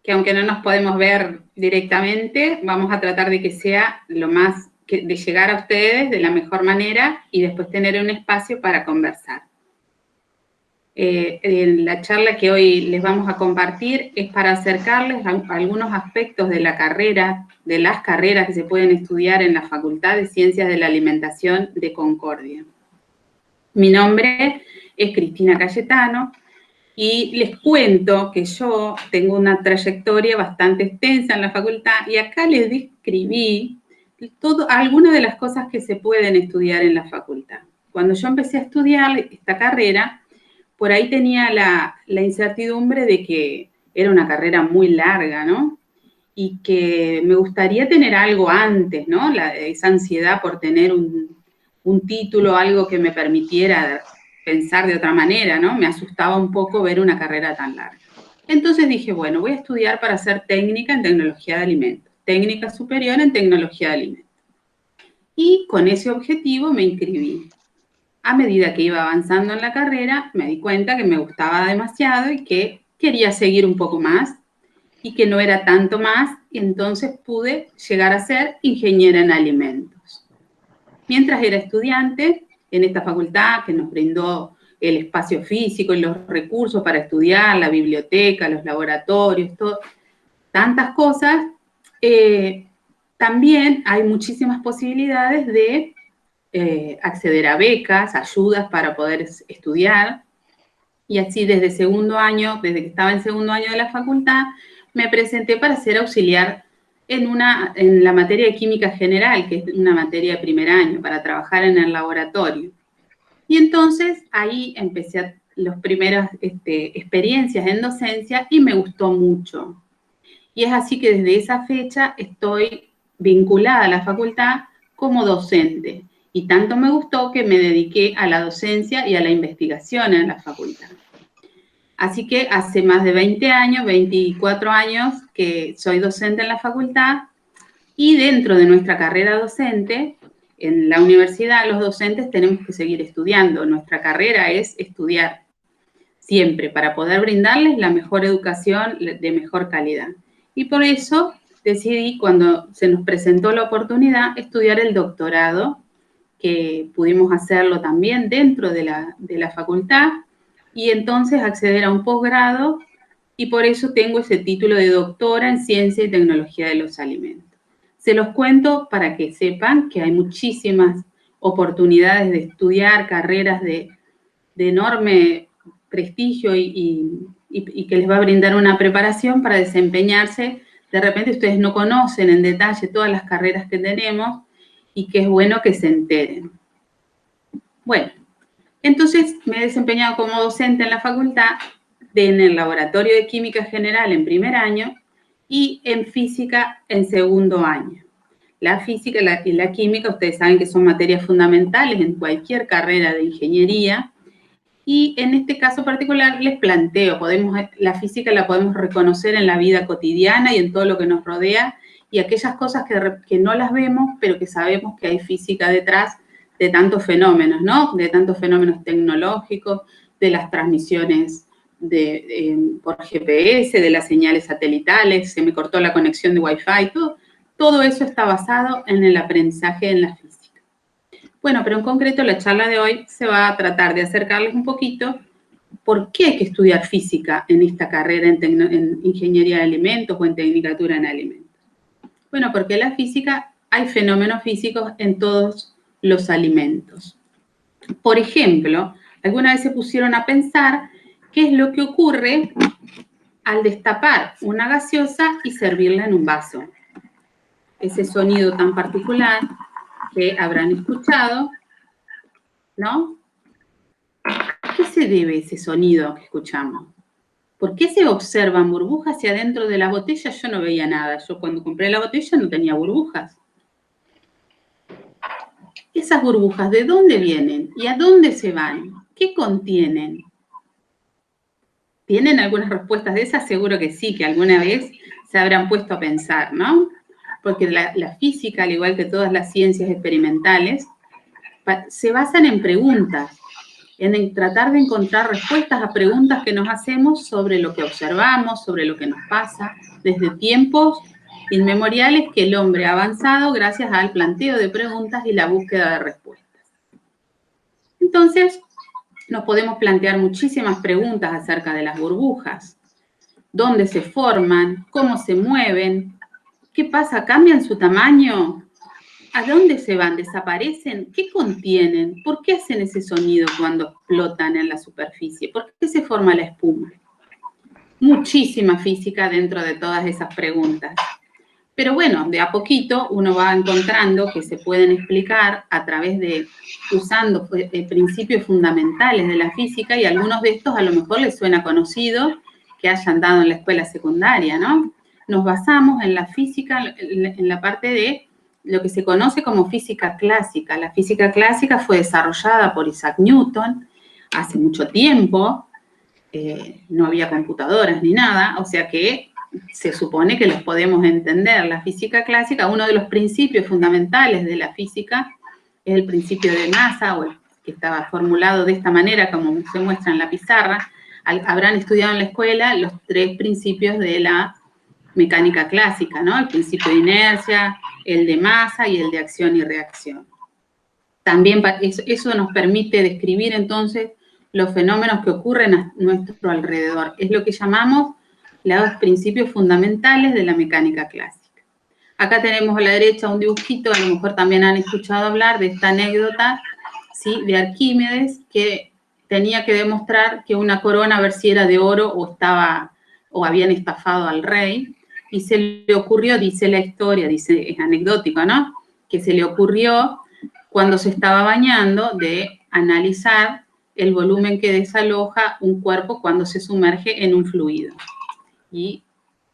que aunque no nos podemos ver directamente, vamos a tratar de que sea lo más, de llegar a ustedes de la mejor manera y después tener un espacio para conversar. La charla que hoy les vamos a compartir es para acercarles a algunos aspectos de la carrera, de las carreras que se pueden estudiar en la Facultad de Ciencias de la Alimentación de Concordia. Mi nombre es Cristina Cayetano y les cuento que yo tengo una trayectoria bastante extensa en la facultad y acá les describí algunas de las cosas que se pueden estudiar en la facultad. Cuando yo empecé a estudiar esta carrera, por ahí tenía la incertidumbre de que era una carrera muy larga, ¿no? Y que me gustaría tener algo antes, ¿no? Esa ansiedad por tener un título, algo que me permitiera pensar de otra manera, ¿no? Me asustaba un poco ver una carrera tan larga. Entonces dije, bueno, voy a estudiar para ser técnica en tecnología de alimentos, técnica superior en tecnología de alimentos. Y con ese objetivo me inscribí. A medida que iba avanzando en la carrera, me di cuenta que me gustaba demasiado y que quería seguir un poco más y que no era tanto más, y entonces pude llegar a ser ingeniera en alimentos. Mientras era estudiante en esta facultad que nos brindó el espacio físico y los recursos para estudiar, la biblioteca, los laboratorios, tantas cosas, también hay muchísimas posibilidades de acceder a becas, ayudas para poder estudiar, y así desde segundo año, desde que estaba en segundo año de la facultad, me presenté para ser auxiliar en la materia de química general, que es una materia de primer año, para trabajar en el laboratorio. Y entonces ahí empecé las primeras experiencias en docencia y me gustó mucho. Y es así que desde esa fecha estoy vinculada a la facultad como docente. Y tanto me gustó que me dediqué a la docencia y a la investigación en la facultad. Así que hace más de 20 años, 24 años que soy docente en la facultad, y dentro de nuestra carrera docente, en la universidad los docentes tenemos que seguir estudiando. Nuestra carrera es estudiar siempre para poder brindarles la mejor educación de mejor calidad. Y por eso decidí, cuando se nos presentó la oportunidad, estudiar el doctorado, que pudimos hacerlo también dentro de la facultad, y entonces acceder a un posgrado, y por eso tengo ese título de doctora en Ciencia y Tecnología de los Alimentos. Se los cuento para que sepan que hay muchísimas oportunidades de estudiar carreras de enorme prestigio y que les va a brindar una preparación para desempeñarse. De repente ustedes no conocen en detalle todas las carreras que tenemos y que es bueno que se enteren. Bueno, entonces me he desempeñado como docente en la facultad, en el laboratorio de química general en primer año y en física en segundo año. La física y la química, ustedes saben que son materias fundamentales en cualquier carrera de ingeniería, y en este caso particular les planteo, la física la podemos reconocer en la vida cotidiana y en todo lo que nos rodea, y aquellas cosas que no las vemos, pero que sabemos que hay física detrás de tantos fenómenos, ¿no? De tantos fenómenos tecnológicos, de las transmisiones por GPS, de las señales satelitales, se me cortó la conexión de Wi-Fi, todo eso está basado en el aprendizaje en la física. Bueno, pero en concreto la charla de hoy se va a tratar de acercarles un poquito por qué hay que estudiar física en esta carrera en ingeniería de alimentos o en tecnicatura en alimentos. Bueno, porque en la física hay fenómenos físicos en todos los alimentos. Por ejemplo, alguna vez se pusieron a pensar qué es lo que ocurre al destapar una gaseosa y servirla en un vaso. Ese sonido tan particular que habrán escuchado, ¿no? ¿A qué se debe ese sonido que escuchamos? ¿Por qué se observan burbujas y adentro de la botella yo no veía nada? Yo cuando compré la botella no tenía burbujas. Esas burbujas, ¿de dónde vienen? ¿Y a dónde se van? ¿Qué contienen? ¿Tienen algunas respuestas de esas? Seguro que sí, que alguna vez se habrán puesto a pensar, ¿no? Porque la física, al igual que todas las ciencias experimentales, se basan en preguntas. en tratar de encontrar respuestas a preguntas que nos hacemos sobre lo que observamos, sobre lo que nos pasa, desde tiempos inmemoriales que el hombre ha avanzado gracias al planteo de preguntas y la búsqueda de respuestas. Entonces, nos podemos plantear muchísimas preguntas acerca de las burbujas. ¿Dónde se forman? ¿Cómo se mueven? ¿Qué pasa? ¿Cambian su tamaño? ¿A dónde se van? ¿Desaparecen? ¿Qué contienen? ¿Por qué hacen ese sonido cuando explotan en la superficie? ¿Por qué se forma la espuma? Muchísima física dentro de todas esas preguntas. Pero bueno, de a poquito uno va encontrando que se pueden explicar a través de, usando principios fundamentales de la física, y algunos de estos a lo mejor les suena conocido que hayan dado en la escuela secundaria, ¿no? Nos basamos en la física, en la parte de lo que se conoce como física clásica. La física clásica fue desarrollada por Isaac Newton hace mucho tiempo, no había computadoras ni nada, o sea que se supone que los podemos entender. La física clásica, uno de los principios fundamentales de la física es el principio de masa, o el que estaba formulado de esta manera, como se muestra en la pizarra. Habrán estudiado en la escuela los 3 principios de la mecánica clásica, ¿no? El principio de inercia, el de masa y el de acción y reacción. También eso nos permite describir entonces los fenómenos que ocurren a nuestro alrededor. Es lo que llamamos los principios fundamentales de la mecánica clásica. Acá tenemos a la derecha un dibujito, a lo mejor también han escuchado hablar de esta anécdota, ¿sí?, de Arquímedes, que tenía que demostrar que una corona, a ver si era de oro o habían estafado al rey, y se le ocurrió, dice la historia, dice, es anecdótico, ¿no?, que se le ocurrió cuando se estaba bañando de analizar el volumen que desaloja un cuerpo cuando se sumerge en un fluido. Y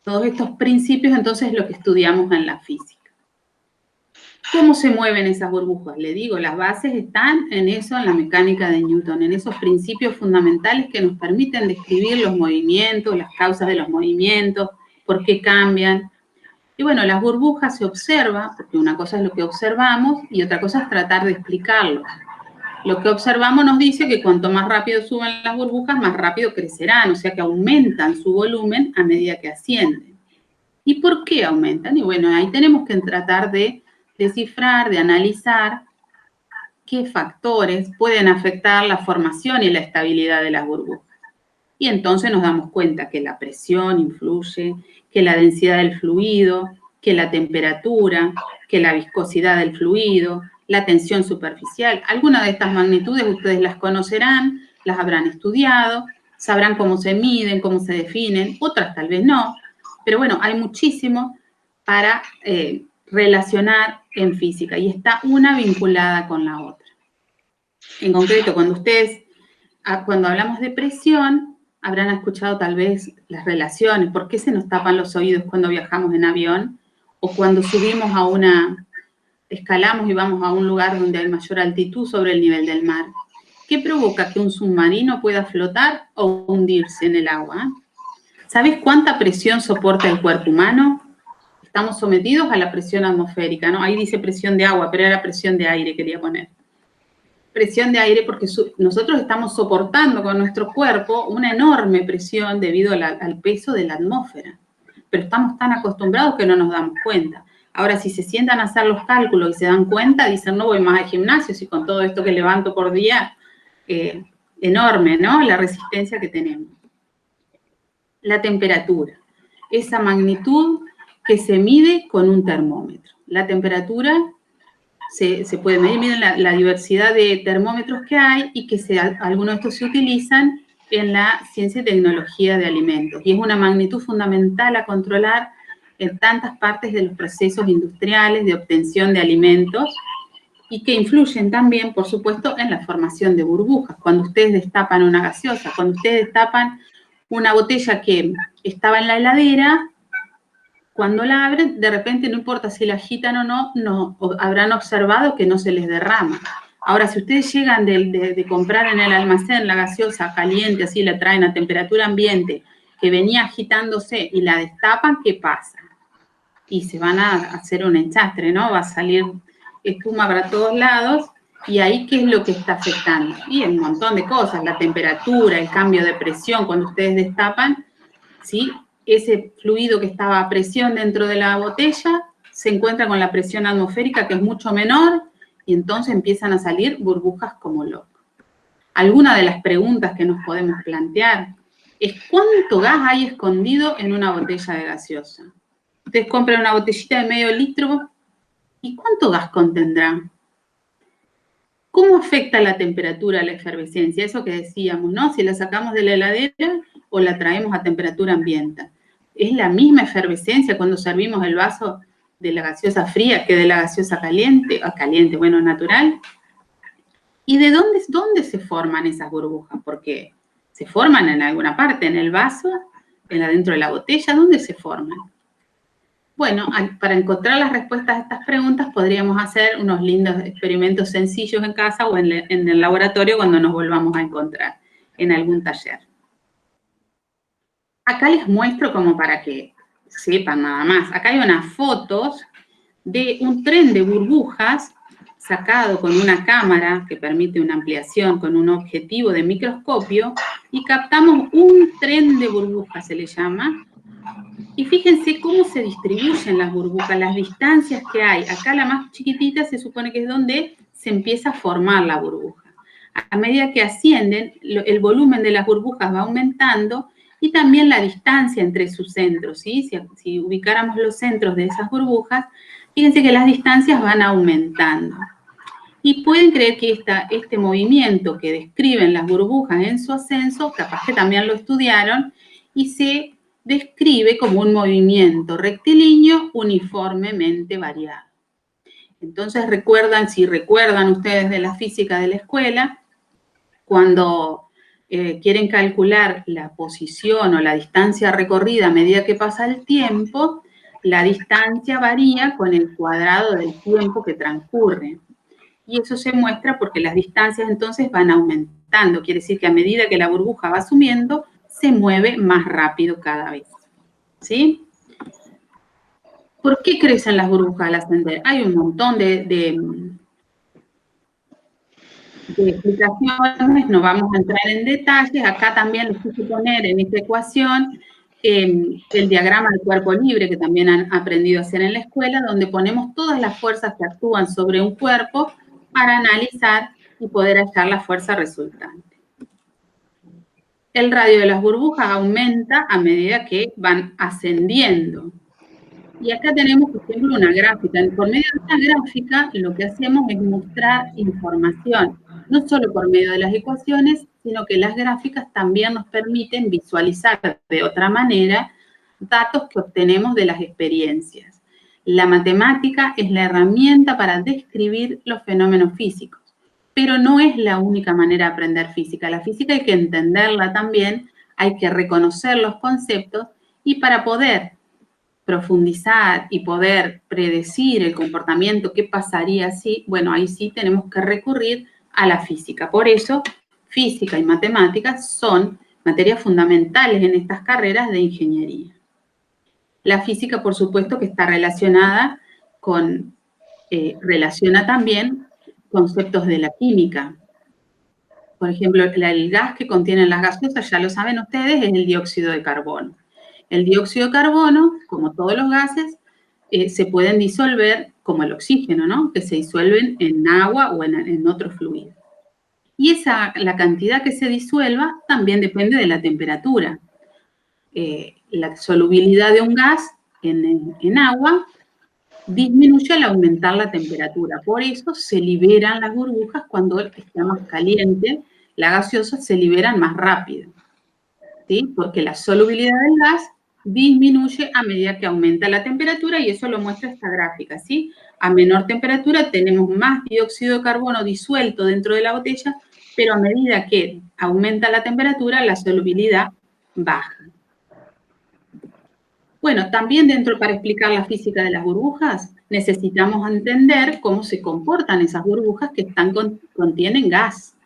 todos estos principios, entonces, es lo que estudiamos en la física. ¿Cómo se mueven esas burbujas? Le digo, las bases están en eso, en la mecánica de Newton, en esos principios fundamentales que nos permiten describir los movimientos, las causas de los movimientos, por qué cambian. Y bueno, las burbujas se observan, porque una cosa es lo que observamos y otra cosa es tratar de explicarlo. Lo que observamos nos dice que cuanto más rápido suben las burbujas, más rápido crecerán, o sea que aumentan su volumen a medida que ascienden. ¿Y por qué aumentan? Y bueno, ahí tenemos que tratar de descifrar, de analizar qué factores pueden afectar la formación y la estabilidad de las burbujas. Y entonces nos damos cuenta que la presión influye, que la densidad del fluido, que la temperatura, que la viscosidad del fluido, la tensión superficial. Algunas de estas magnitudes ustedes las conocerán, las habrán estudiado, sabrán cómo se miden, cómo se definen, otras tal vez no. Pero bueno, hay muchísimo para relacionar en física y está una vinculada con la otra. En concreto, cuando hablamos de presión, habrán escuchado tal vez las relaciones, por qué se nos tapan los oídos cuando viajamos en avión o cuando subimos escalamos y vamos a un lugar donde hay mayor altitud sobre el nivel del mar. ¿Qué provoca que un submarino pueda flotar o hundirse en el agua? ¿Sabes cuánta presión soporta el cuerpo humano? Estamos sometidos a la presión atmosférica, ¿no? Ahí dice presión de agua, pero era presión de aire, quería poner. Presión de aire porque nosotros estamos soportando con nuestro cuerpo una enorme presión debido al peso de la atmósfera. Pero estamos tan acostumbrados que no nos damos cuenta. Ahora, si se sientan a hacer los cálculos y se dan cuenta, dicen, no voy más al gimnasio, si con todo esto que levanto por día, enorme, ¿no?, la resistencia que tenemos. La temperatura, esa magnitud que se mide con un termómetro. La temperatura se puede medir, miren la diversidad de termómetros que hay y que algunos de estos se utilizan en la ciencia y tecnología de alimentos. Y es una magnitud fundamental a controlar en tantas partes de los procesos industriales de obtención de alimentos y que influyen también, por supuesto, en la formación de burbujas. Cuando ustedes destapan una gaseosa, cuando ustedes destapan una botella que estaba en la heladera, cuando la abren, de repente no importa si la agitan o no, habrán observado que no se les derrama. Ahora, si ustedes llegan de comprar en el almacén la gaseosa caliente, así la traen a temperatura ambiente, que venía agitándose y la destapan, ¿qué pasa? Y se van a hacer un enchastre, ¿no? Va a salir espuma para todos lados ¿Y ahí qué es lo que está afectando? Y un montón de cosas, la temperatura, el cambio de presión, cuando ustedes destapan, ¿sí? Ese fluido que estaba a presión dentro de la botella se encuentra con la presión atmosférica, que es mucho menor, y entonces empiezan a salir burbujas como locos. Alguna de las preguntas que nos podemos plantear es ¿cuánto gas hay escondido en una botella de gaseosa? Ustedes compran una botellita de medio litro, ¿y cuánto gas contendrá? ¿Cómo afecta la temperatura a la efervescencia? Eso que decíamos, ¿no? Si la sacamos de la heladera o la traemos a temperatura ambiente. ¿Es la misma efervescencia cuando servimos el vaso de la gaseosa fría que de la gaseosa caliente? O caliente, bueno, natural. ¿Y de dónde se forman esas burbujas? Porque se forman en alguna parte, en el vaso, dentro de la botella, ¿dónde se forman? Bueno, para encontrar las respuestas a estas preguntas podríamos hacer unos lindos experimentos sencillos en casa o en el laboratorio cuando nos volvamos a encontrar en algún taller. Acá les muestro como para que sepan nada más. Acá hay unas fotos de un tren de burbujas sacado con una cámara que permite una ampliación con un objetivo de microscopio y captamos un tren de burbujas, se le llama. Y fíjense cómo se distribuyen las burbujas, las distancias que hay. Acá la más chiquitita se supone que es donde se empieza a formar la burbuja. A medida que ascienden, el volumen de las burbujas va aumentando y también la distancia entre sus centros, ¿sí? Si ubicáramos los centros de esas burbujas, fíjense que las distancias van aumentando. Y pueden creer que este movimiento que describen las burbujas en su ascenso, capaz que también lo estudiaron, y se describe como un movimiento rectilíneo uniformemente variado. Entonces, si recuerdan ustedes de la física de la escuela, cuando quieren calcular la posición o la distancia recorrida a medida que pasa el tiempo, la distancia varía con el cuadrado del tiempo que transcurre. Y eso se muestra porque las distancias entonces van aumentando. Quiere decir que a medida que la burbuja va subiendo, se mueve más rápido cada vez. ¿Sí? ¿Por qué crecen las burbujas al ascender? Hay un montón de explicaciones, no vamos a entrar en detalles. Acá también les quise poner en esta ecuación el diagrama del cuerpo libre, que también han aprendido a hacer en la escuela, donde ponemos todas las fuerzas que actúan sobre un cuerpo para analizar y poder hallar la fuerza resultante. El radio de las burbujas aumenta a medida que van ascendiendo. Y acá tenemos, por ejemplo, una gráfica. Por medio de esta gráfica, lo que hacemos es mostrar información, no solo por medio de las ecuaciones, sino que las gráficas también nos permiten visualizar de otra manera datos que obtenemos de las experiencias. La matemática es la herramienta para describir los fenómenos físicos, pero no es la única manera de aprender física. La física hay que entenderla también, hay que reconocer los conceptos y para poder profundizar y poder predecir el comportamiento, qué pasaría así, bueno, ahí sí tenemos que recurrir a la física. Por eso, física y matemáticas son materias fundamentales en estas carreras de ingeniería. La física, por supuesto, que está relacionada relaciona también conceptos de la química. Por ejemplo, el gas que contienen las gaseosas, ya lo saben ustedes, es el dióxido de carbono. El dióxido de carbono, como todos los gases, se pueden disolver como el oxígeno, ¿no? Que se disuelven en agua o en otro fluido. Y la cantidad que se disuelva también depende de la temperatura. La solubilidad de un gas en agua disminuye al aumentar la temperatura. Por eso se liberan las burbujas cuando está más caliente. La gaseosa se liberan más rápido, ¿sí? Porque la solubilidad del gas disminuye a medida que aumenta la temperatura y eso lo muestra esta gráfica, ¿sí? A menor temperatura tenemos más dióxido de carbono disuelto dentro de la botella, pero a medida que aumenta la temperatura, la solubilidad baja. Bueno, también para explicar la física de las burbujas, necesitamos entender cómo se comportan esas burbujas que contienen gas.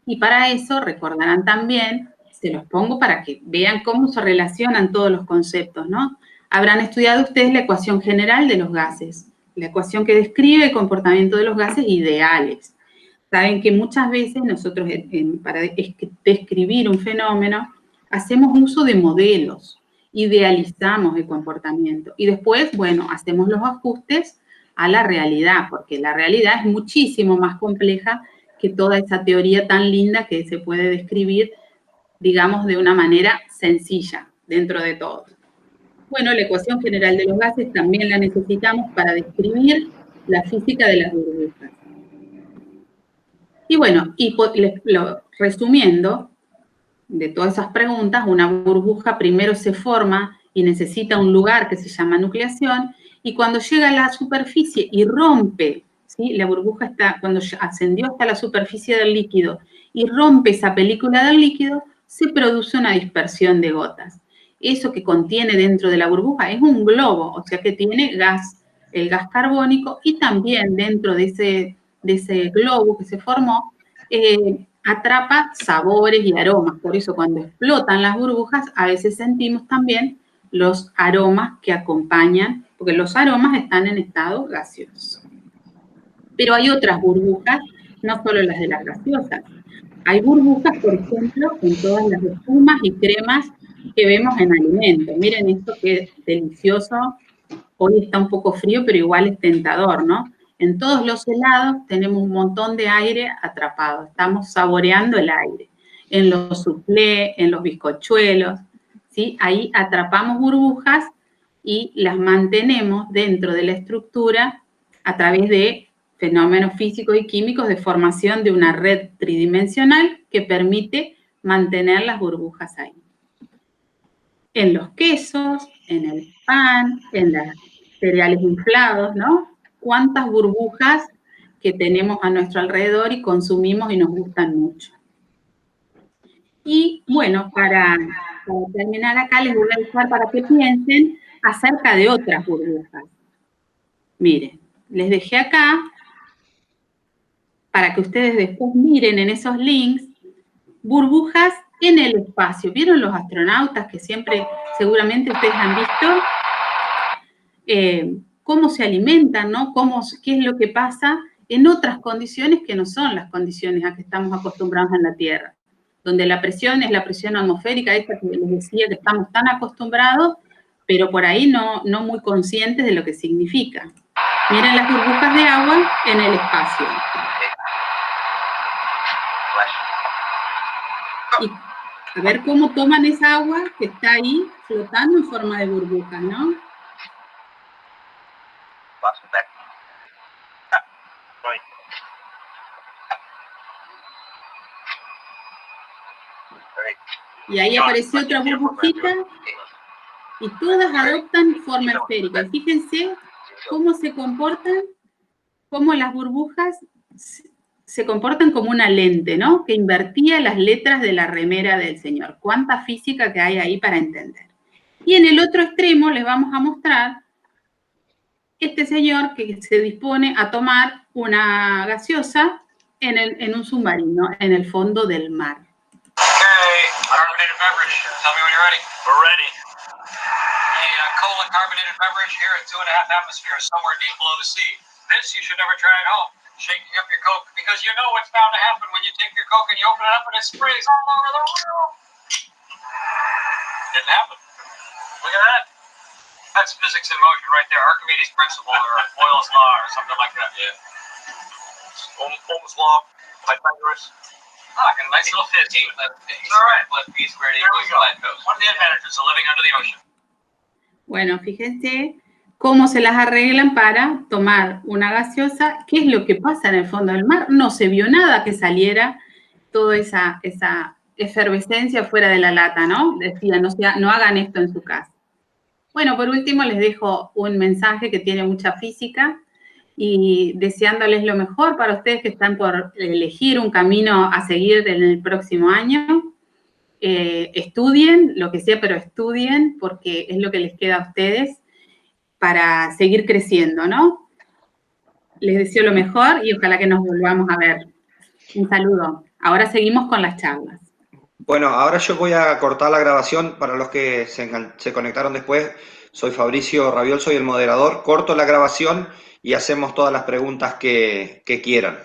Y para eso, recordarán también, se los pongo para que vean cómo se relacionan todos los conceptos, ¿no? Habrán estudiado ustedes la ecuación general de los gases, la ecuación que describe el comportamiento de los gases ideales. saben que muchas veces nosotros para describir un fenómeno hacemos uso de modelos, idealizamos el comportamiento y después, bueno, hacemos los ajustes a la realidad, porque la realidad es muchísimo más compleja que toda esa teoría tan linda que se puede describir, digamos, de una manera sencilla dentro de todo. Bueno, la ecuación general de los gases también la necesitamos para describir la física de las burbujas. Y bueno, resumiendo de todas esas preguntas, una burbuja primero se forma y necesita un lugar que se llama nucleación, y cuando llega a la superficie y rompe, ¿sí? La burbuja está, cuando ascendió hasta la superficie del líquido y rompe esa película del líquido, se produce una dispersión de gotas. Eso que contiene dentro de la burbuja es un globo, o sea que tiene gas, el gas carbónico, y también dentro de ese globo que se formó, atrapa sabores y aromas. Por eso cuando explotan las burbujas, a veces sentimos también los aromas que acompañan, porque los aromas están en estado gaseoso. Pero hay otras burbujas, no solo las de las gaseosas. Hay burbujas, por ejemplo, en todas las espumas y cremas que vemos en alimentos. Miren esto que es delicioso. Hoy está un poco frío, pero igual es tentador, ¿no? En todos los helados tenemos un montón de aire atrapado. Estamos saboreando el aire. En los soufflés, en los bizcochuelos, ¿sí? Ahí atrapamos burbujas y las mantenemos dentro de la estructura a través de fenómenos físicos y químicos de formación de una red tridimensional que permite mantener las burbujas ahí. En los quesos, en el pan, en los cereales inflados, ¿no? ¿Cuántas burbujas que tenemos a nuestro alrededor y consumimos y nos gustan mucho? Y bueno, para terminar acá les voy a dejar para que piensen acerca de otras burbujas. Miren, les dejé acá para que ustedes después miren en esos links burbujas en el espacio. ¿Vieron los astronautas que siempre, seguramente ustedes han visto? Cómo se alimentan, ¿no? ¿Qué es lo que pasa en otras condiciones que no son las condiciones a que estamos acostumbrados en la Tierra, donde la presión es la presión atmosférica, esta que les decía que estamos tan acostumbrados, pero por ahí no muy conscientes de lo que significa. Miren las burbujas de agua en el espacio. Y a ver cómo toman esa agua que está ahí flotando en forma de burbujas, ¿no? Y ahí apareció otra burbujita y todas adoptan forma esférica. Y fíjense cómo se comportan, cómo las burbujas se comportan como una lente, ¿no? Que invertía las letras de la remera del señor. Cuánta física que hay ahí para entender. Y en el otro extremo les vamos a mostrar este señor que se dispone a tomar una gaseosa en un submarino, en el fondo del mar. Okay, carbonated beverage. Tell me when you're ready. We're ready. A cola carbonated beverage here at 2.5 atmospheres, somewhere deep below the sea. This you should never try at home. Shaking up your Coke, because you know what's bound to happen when you take your Coke and you open it up and it sprays all over the room. Didn't happen. Look at that. That's physics in motion right there. Archimedes' principle or Boyle's law or something like that. Yeah. Ohm's law, Pythagoras. Ah, got a nice little fizz. All right. Let B squared equals flat goes. One of the advantages of living under the ocean. Bueno, fíjense cómo se las arreglan para tomar una gaseosa. ¿Qué es lo que pasa en el fondo del mar? No se vio nada que saliera toda esa efervescencia fuera de la lata, ¿no? Decía, no hagan esto en su casa. Bueno, por último les dejo un mensaje que tiene mucha física y deseándoles lo mejor para ustedes que están por elegir un camino a seguir en el próximo año. Estudien, lo que sea, pero estudien porque es lo que les queda a ustedes para seguir creciendo, ¿no? Les deseo lo mejor y ojalá que nos volvamos a ver. Un saludo. Ahora seguimos con las charlas. Bueno, ahora yo voy a cortar la grabación para los que se conectaron después. Soy Fabricio Raviol, soy el moderador. Corto la grabación y hacemos todas las preguntas que quieran.